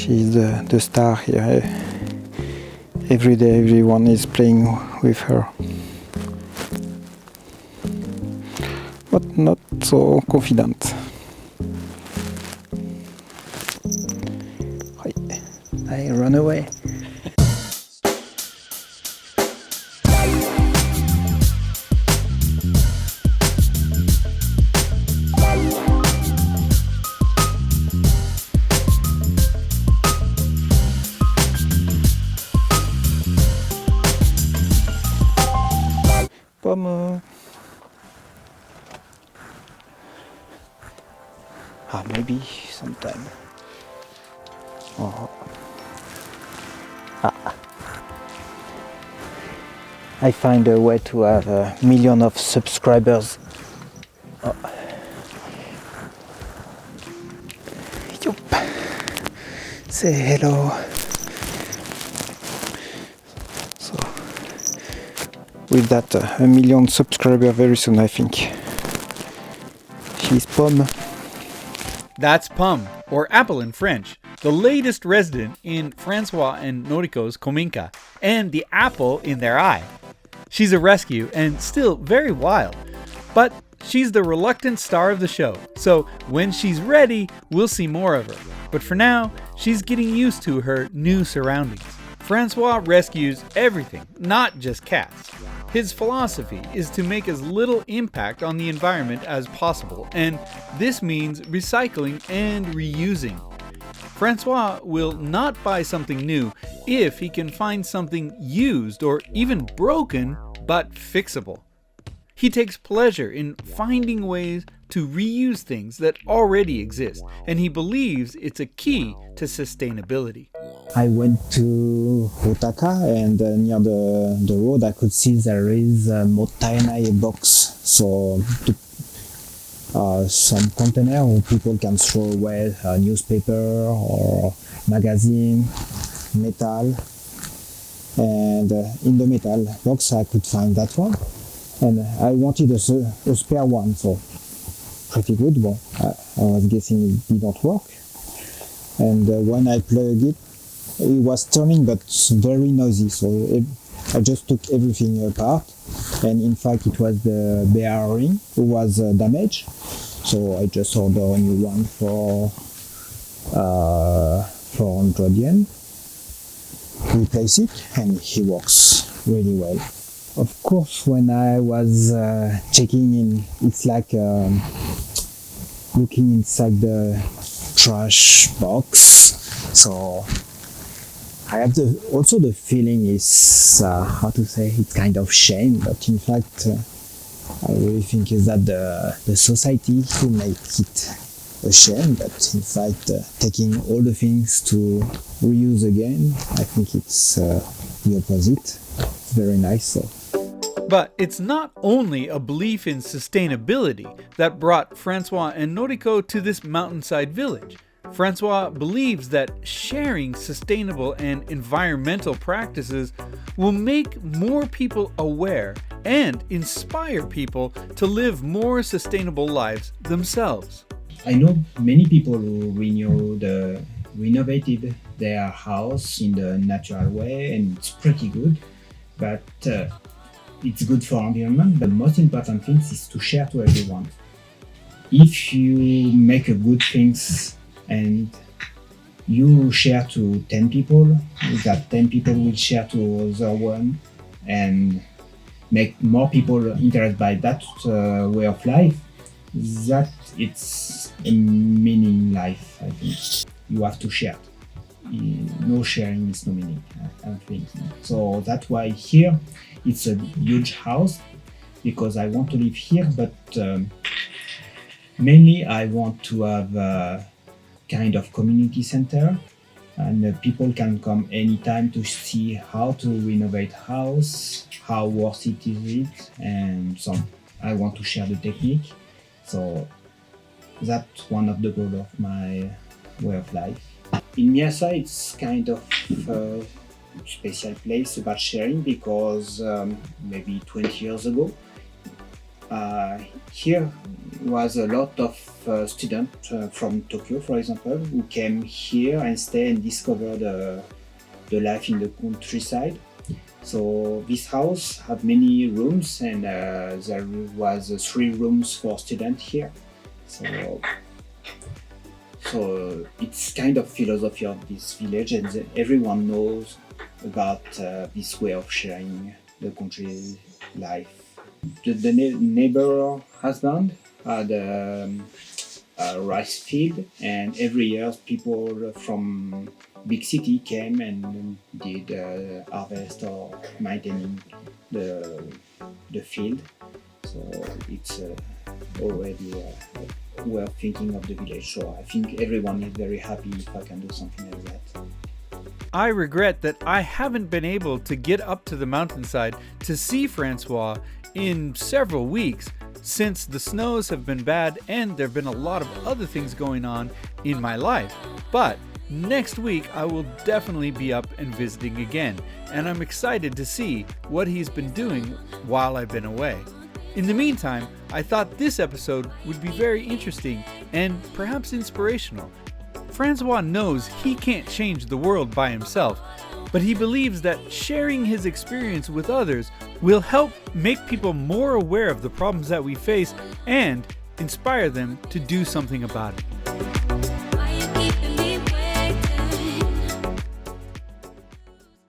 She's the star here. Every day everyone is playing with her. But not so confident. I run away. Pomme. Maybe sometime. Oh. I find a way to have 1 million of subscribers. Oh. Yup. Say hello. So, with that, 1 million subscribers very soon, I think. She's Pomme. That's Pomme, or apple in French, the latest resident in Francois and Noriko's Kominka, and the apple in their eye. She's a rescue and still very wild, but she's the reluctant star of the show, so when she's ready, we'll see more of her. But for now, she's getting used to her new surroundings. Francois rescues everything, not just cats. His philosophy is to make as little impact on the environment as possible, and this means recycling and reusing. Francois will not buy something new if he can find something used or even broken but fixable. He takes pleasure in finding ways to reuse things that already exist, and he believes it's a key to sustainability. I went to Otaka, and near the road I could see there is a tiny box, so some container where people can throw away a newspaper or magazine, metal, and in the metal box I could find that one, and I wanted a spare one, so pretty good. Well, I was guessing it didn't work, and when I plugged it, it was turning but very noisy, so I just took everything apart, and in fact it was the bearing who was damaged, so I just ordered a new one for 400 yen, replace it, and it works really well. Of course, when I was checking in, it's like looking inside the trash box, so I have also the feeling is, how to say, it's kind of shame, but in fact, I really think is that the society who make it a shame, but in fact, taking all the things to reuse again, I think it's the opposite. It's very nice. So. But it's not only a belief in sustainability that brought Francois and Noriko to this mountainside village. Francois believes that sharing sustainable and environmental practices will make more people aware and inspire people to live more sustainable lives themselves. I know many people who renovated their house in the natural way, and it's pretty good, but it's good for environment. But the most important thing is to share to everyone. If you make a good things and you share to 10 people, that 10 people will share to other one and make more people interested by that way of life, that it's a meaning life, I think. You have to share. No sharing is no meaning, I think. So that's why here it's a huge house, because I want to live here, but mainly I want to have a kind of community center, and people can come anytime to see how to renovate house, how worth it is, and so I want to share the technique. So that's one of the goals of my way of life. In Miyasa, it's kind of a special place about sharing, because maybe 20 years ago, Here was a lot of students from Tokyo, for example, who came here and stay and discover the life in the countryside. So this house had many rooms, and there was 3 rooms for students here. So it's kind of philosophy of this village, and everyone knows about this way of sharing the country life. The neighbor husband had a rice field, and every year people from big city came and did harvest or maintaining the field. So it's already a way of thinking of the village. So I think everyone is very happy if I can do something like that. I regret that I haven't been able to get up to the mountainside to see Francois in several weeks, since the snows have been bad and there have been a lot of other things going on in my life. But next week I will definitely be up and visiting again, and I'm excited to see what he's been doing while I've been away. In the meantime, I thought this episode would be very interesting and perhaps inspirational. Francois knows he can't change the world by himself, but he believes that sharing his experience with others will help make people more aware of the problems that we face and inspire them to do something about it.